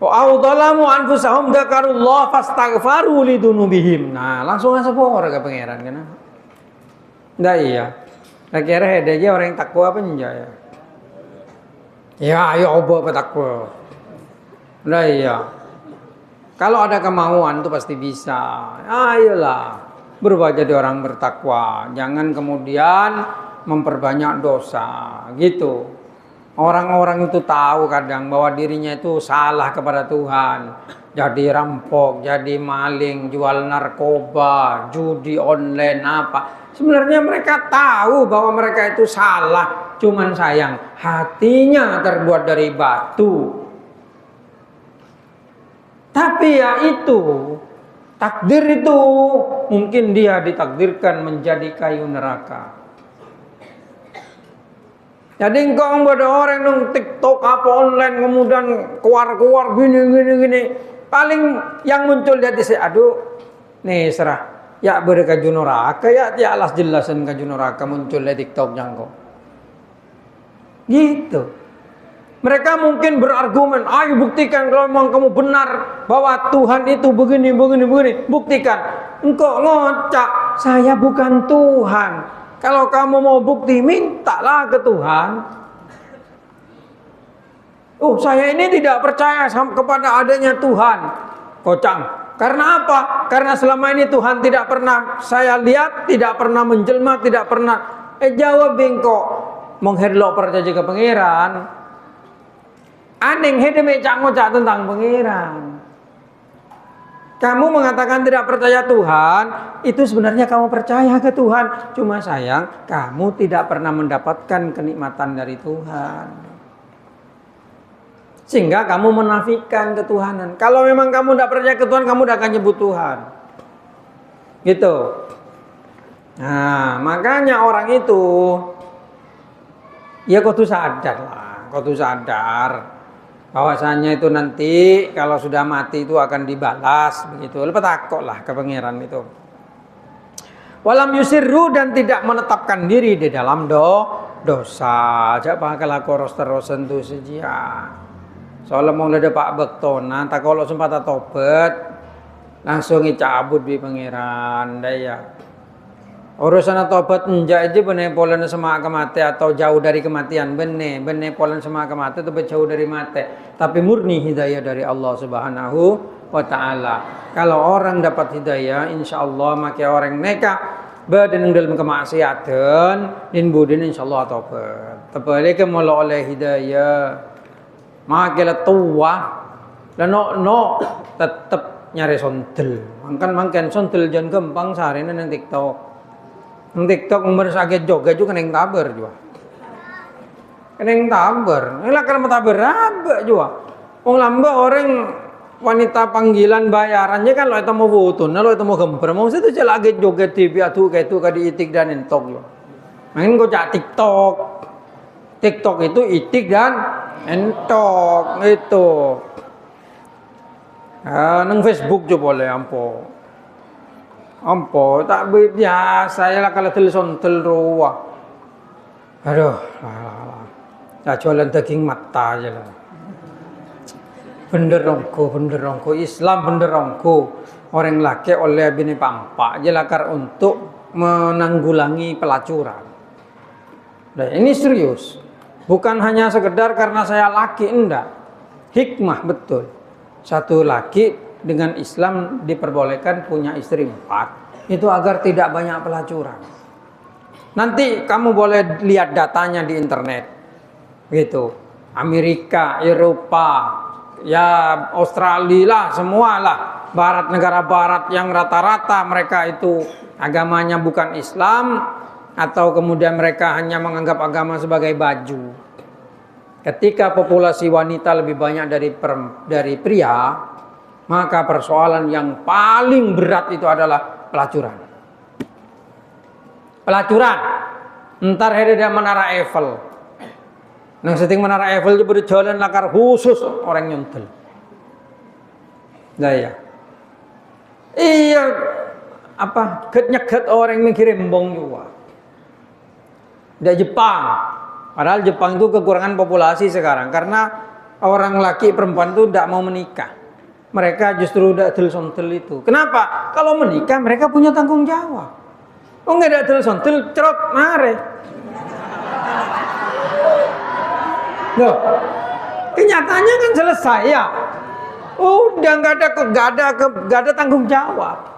Wa audalamu anfusahum dzakarullah fastaghfaru lidunubihim. Nah, langsung sepora ke pangeran kan. Ndak iya. Kira ada aja orang takwa penja ya. Ya, ayo obo takwa. Ndak iya. Kalau ada kemauan tuh pasti bisa. Ayolah berubah jadi orang bertakwa. Jangan kemudian memperbanyak dosa gitu. Orang-orang itu tahu kadang bahwa dirinya itu salah kepada Tuhan. Jadi rampok, jadi maling, jual narkoba, judi online apa. Sebenarnya mereka tahu bahwa mereka itu salah. Cuman sayang hatinya terbuat dari batu. Tapi ya itu takdir itu mungkin dia ditakdirkan menjadi kayu neraka. Jadi engkau ada orang nang TikTok apa online kemudian keluar gini. Paling yang muncul di hati saya, aduh, nih serah. Ya berkaju neraka ya alas jelasan kaju neraka muncul di TikTok jangko. Gitu. Mereka mungkin berargumen, ayo buktikan kalau memang kamu benar bahwa Tuhan itu begini. Buktikan. Engkau ngocak, saya bukan Tuhan. Kalau kamu mau bukti, mintalah ke Tuhan. Oh, saya ini tidak percaya kepada adanya Tuhan. Kocang. Karena apa? Karena selama ini Tuhan tidak pernah saya lihat, tidak pernah menjelma, tidak pernah. Jawab bengkok. Mengherlok percaya ke pangeran. Aneh hede mecak ngocak tentang pangeran. Kamu mengatakan tidak percaya Tuhan, itu sebenarnya kamu percaya ke Tuhan. Cuma sayang, kamu tidak pernah mendapatkan kenikmatan dari Tuhan. Sehingga kamu menafikan ketuhanan. Kalau memang kamu tidak percaya ke Tuhan, kamu tidak akan nyebut Tuhan. Gitu. Nah, makanya orang itu, ya kau tuh sadar lah, kau tuh sadar bahwasanya itu nanti kalau sudah mati itu akan dibalas begitu. Lepas takut lah ke pangeran itu. Walam yusirru dan tidak menetapkan diri di dalam dosa. Jangan kalau koros terusan tu saja. Soalnya mau ada Pak Bektona, tak kalau sempat tobat langsung dicabut di pangeran daya. Urusan tobat enjak aja bener polen sama kematian atau jauh dari kematian bener polen sama kematian atau jauh dari mati. Tapi murni hidayah dari Allah Subhanahu wa Ta'ala. Kalau orang dapat hidayah, insya Allah maka orang neka berdenang dalam kemaksiatan din budin insya Allah tobat. Tapi kalau oleh hidayah maka tua dan no tetap nyari sontel. Makan sontel jangan gampang sehari nang TikTok. TikTok umur sakit joget juga kena taber juga. Kena taber. Lah karena taber apa juga. Wong lamba orang wanita panggilan bayarannya kan lo itu mau foto, lo itu mau gambar. Mau situ lagi joget TV atuh kayak itu kadi itik dan entok yo. Main kok cak TikTok. TikTok itu itik dan entok itu. Nang Facebook juga boleh ampo tak biasa ya lah kalau telepon telruah. Aduh, tak jualan daging mata aja lah. Bener rongko Islam bener rongko. Orang laki oleh bini pampak jelakar untuk menanggulangi pelacuran. Nah, ini serius. Bukan hanya sekedar karena saya laki, enggak. Hikmah betul. Satu laki dengan Islam diperbolehkan punya istri 4 itu agar tidak banyak pelacuran. Nanti kamu boleh lihat datanya di internet gitu. Amerika, Eropa, ya Australia lah, semualah barat, negara barat yang rata-rata mereka itu agamanya bukan Islam atau kemudian mereka hanya menganggap agama sebagai baju. Ketika populasi wanita lebih banyak dari pria, maka persoalan yang paling berat itu adalah pelacuran. Entar ada menara Eiffel. Nang setting menara Eiffel itu berjalan lakar khusus orang nyontel. Nah ya. Iya apa nyeget orang mikirin bong juga. Di Jepang. Padahal Jepang itu kekurangan populasi sekarang karena orang laki perempuan itu tidak mau menikah. Mereka justru udah del-sontel itu. Kenapa? Kalau menikah mereka punya tanggung jawab. Oh nggak ada del-sontel, cerot mare. Loh, kenyataannya kan selesai ya. Udah nggak ada tanggung jawab.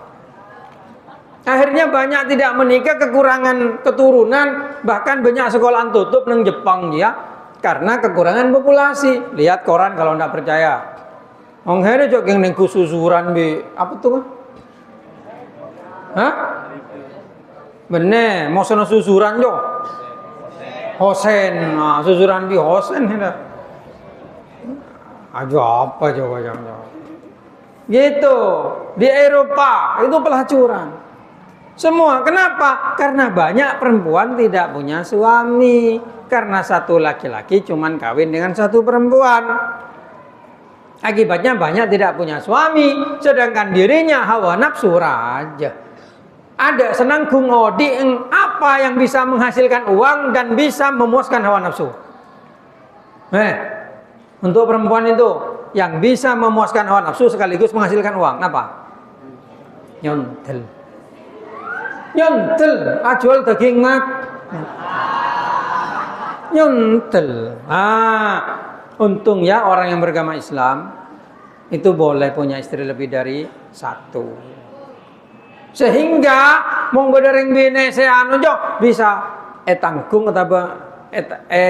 Akhirnya banyak tidak menikah, kekurangan keturunan, bahkan banyak sekolah tutup nang Jepang ya, karena kekurangan populasi. Lihat koran kalau nggak percaya. Wong hele jok yang nengku susuran bi apa tuh? Hah? Bener, mau sono susuran jo. Hosen, nah, susuran bi Hosen hendak. Aja apa coba jangan. Gitu di Eropa itu pelacuran. Semua kenapa? Karena banyak perempuan tidak punya suami. Karena satu laki-laki cuman kawin dengan satu perempuan. Akibatnya banyak tidak punya suami, sedangkan dirinya hawa nafsu raja. Ada senang kungo di apa yang bisa menghasilkan uang dan bisa memuaskan hawa nafsu. Untuk perempuan itu yang bisa memuaskan hawa nafsu sekaligus menghasilkan uang, apa? Nyontel. Nyontel, jual daging mak. Nyontel. Untung ya orang yang beragama Islam itu boleh punya istri lebih dari satu. Sehingga monggo dereng bine seanu jo bisa tanggung atau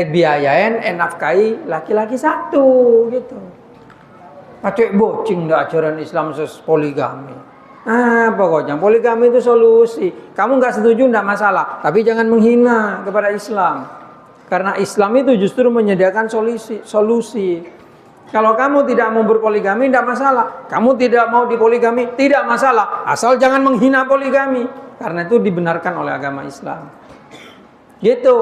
biayain nafkahi laki-laki satu gitu. Pacek bocing dah ajaran Islam poligami. Pokoknya poligami itu solusi. Kamu nggak setuju nggak masalah, tapi jangan menghina kepada Islam. Karena Islam itu justru menyediakan solusi. Kalau kamu tidak mau berpoligami, tidak masalah. Kamu tidak mau dipoligami, tidak masalah. Asal jangan menghina poligami. Karena itu dibenarkan oleh agama Islam. Gitu.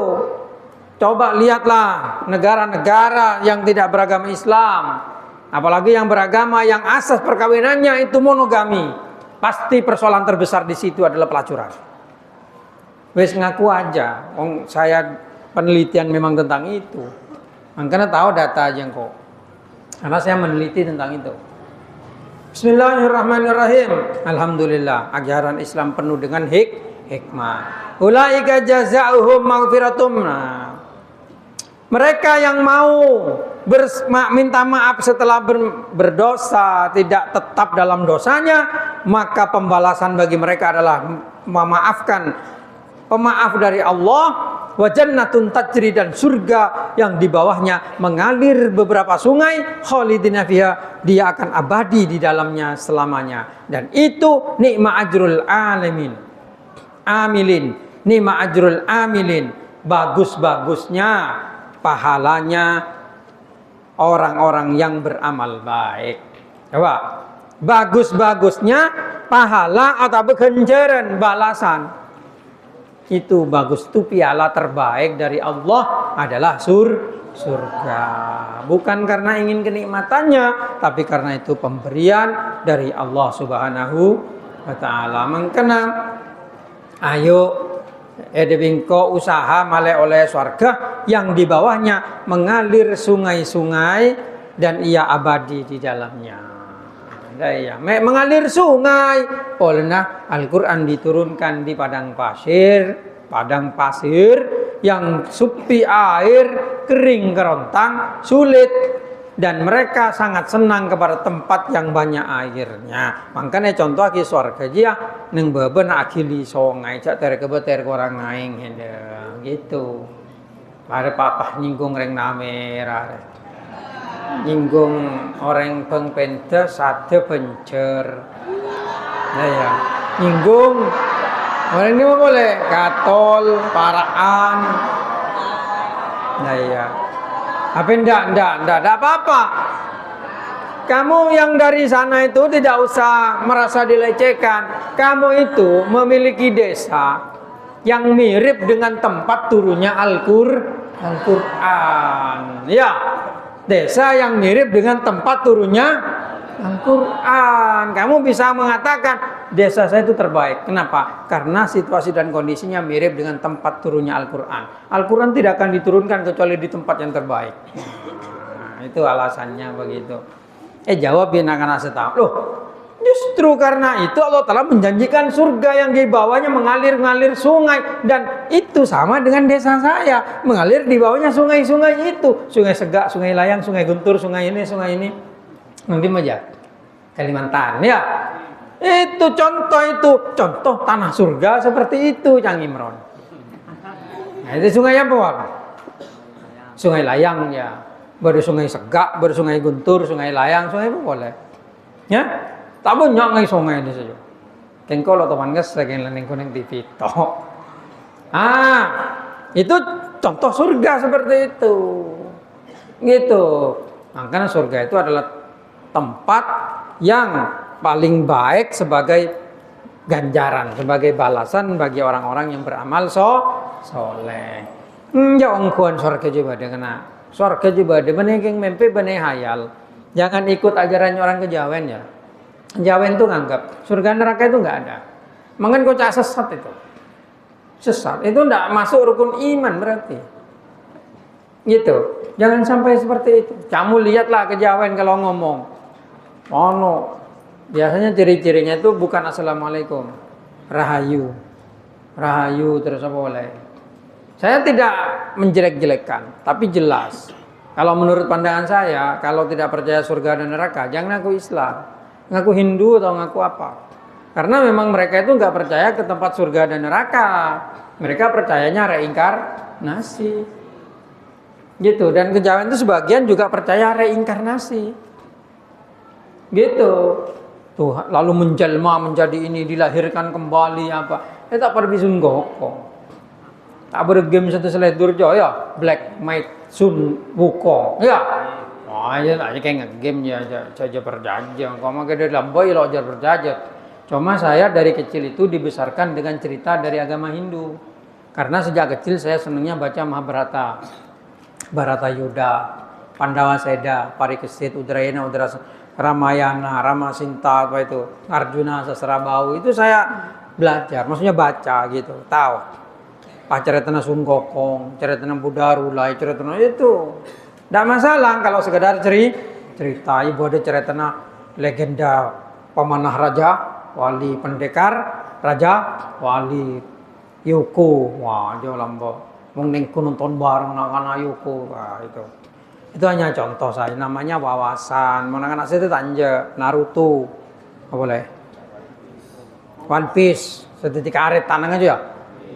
Coba lihatlah negara-negara yang tidak beragama Islam. Apalagi yang beragama yang asas perkawinannya itu monogami. Pasti persoalan terbesar di situ adalah pelacuran. Wes ngaku aja. Saya penelitian memang tentang itu. Makanya tahu data aja kok. Karena saya meneliti tentang itu. Bismillahirrahmanirrahim. Alhamdulillah, ajaran Islam penuh dengan hikmah. Ulaika jazaohum maghfiratum. Mereka yang mau minta maaf setelah berdosa, tidak tetap dalam dosanya, maka pembalasan bagi mereka adalah memaafkan, pemaaf dari Allah, wa jannatun tajri, dan surga yang di bawahnya mengalir beberapa sungai, khalidina fiha, dia akan abadi di dalamnya selamanya. Dan itu nikma ajrul amilin, nikma ajrul amilin, bagus-bagusnya pahalanya orang-orang yang beramal baik. Coba, bagus-bagusnya pahala atau ganjaran balasan. Itu bagus, itu piala terbaik dari Allah adalah surga. Bukan karena ingin kenikmatannya, tapi karena itu pemberian dari Allah Subhanahu wa taala. Mangkana ayo edebingko usaha male oleh surga yang di bawahnya mengalir sungai-sungai dan ia abadi di dalamnya. Ya, mengalir sungai. Olehna Al-Quran diturunkan di padang pasir yang sepi air, kering kerontang, sulit, dan mereka sangat senang kepada tempat yang banyak airnya. Makanya contoh ki surga dia neng beben akili sungai cak terkebeter orang naing gitu. Ada papa nyinggung reng namera. Nyinggung orang pengpente sate pencer. Nah ya, nyinggung orang ini mah boleh katol, paraan. Nah ya. Apa enggak apa-apa. Kamu yang dari sana itu tidak usah merasa dilecehkan. Kamu itu memiliki desa yang mirip dengan tempat turunnya Al-Qur'an. Ya. Desa yang mirip dengan tempat turunnya Al-Quran. Kamu bisa mengatakan desa saya itu terbaik. Kenapa? Karena situasi dan kondisinya mirip dengan tempat turunnya Al-Quran. Al-Quran tidak akan diturunkan kecuali di tempat yang terbaik. Nah, itu alasannya begitu. Jawabin akan asal tahu. Loh, justru karena itu Allah Ta'ala menjanjikan surga yang di bawahnya mengalir sungai. Dan itu sama dengan desa saya. Mengalir di bawahnya sungai-sungai itu. Sungai Segak, Sungai Layang, Sungai Guntur, sungai ini. Nanti aja Kalimantan ya. Itu contoh tanah surga seperti itu Cang Imron. Nah, itu sungai apa? Sungai Layang ya. Baru Sungai Segak, baru Sungai Guntur, Sungai Layang, sungai apa boleh. Ya? Tapi nyok ngai sungai di situ. Kengko lo teman gas lagi leneng kuning TV toh. Itu contoh surga seperti itu. Gitu. Makanya surga itu adalah tempat yang paling baik sebagai ganjaran, sebagai balasan bagi orang-orang yang beramal soleh. Ya ongkuan surga juga dengan surga juga bener yang mimpi bener hayal. Jangan ikut ajaran orang kejawen ya. Jawen itu nganggap surga neraka itu nggak ada. Mangan kau cak sesat itu. Sesat itu tidak masuk rukun iman berarti. Gitu. Jangan sampai seperti itu. Kamu lihatlah kejawen kalau ngomong. Biasanya ciri-cirinya itu bukan assalamualaikum. Rahayu. Rahayu terus apa boleh. Saya tidak menjelek-jelekkan, tapi jelas. Kalau menurut pandangan saya, kalau tidak percaya surga dan neraka, jangan ngaku Islam. Ngaku Hindu atau ngaku apa. Karena memang mereka itu nggak percaya ke tempat surga dan neraka. Mereka percayanya reinkarnasi. Gitu. Dan kejawen itu sebagian juga percaya reinkarnasi. Gitu. Tuh, lalu menjelma menjadi ini, dilahirkan kembali apa. Tak perbisun gokong. Tak bergame satu selai durjo ya, Black Might Sun Wukong ya. Aja kayak ngegame ya aja berjajah. Kau mah gede lambai lo aja berjajah. Cuma saya dari kecil itu dibesarkan dengan cerita dari agama Hindu. Karena sejak kecil saya senangnya baca Mahabharata, Bharata Yuddha, Pandawa Seda, Parikesit, Udrayana, Ramayana, Ramasinta, apa itu, Arjuna, Sasrabau, itu saya belajar, maksudnya baca gitu, tahu. Ceritanya Sun Gokong, ceritanya Buddha Rulai, ceritanya itu. Tidak masalah kalau sekedar cerita, ibu ada ceritanya legenda pemanah raja, wali pendekar, raja, wali Yoko, wah jauh lambok. Mengengku nonton bareng anak-anak Yoko, wah itu. Itu hanya contoh saya, namanya wawasan. Anak-anak saya itu tanya Naruto, apa boleh? One Piece, sedetik karet tanang aja ya.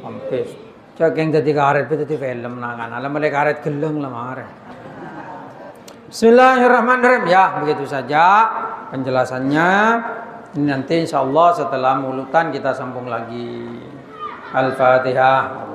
One Piece. Cak yang jadi karet itu di film anak-anak. Lama lagi karet geleng lah mare. Bismillahirrahmanirrahim. Ya begitu saja penjelasannya. Ini nanti insya Allah setelah mulutan kita sambung lagi. Al-Fatihah.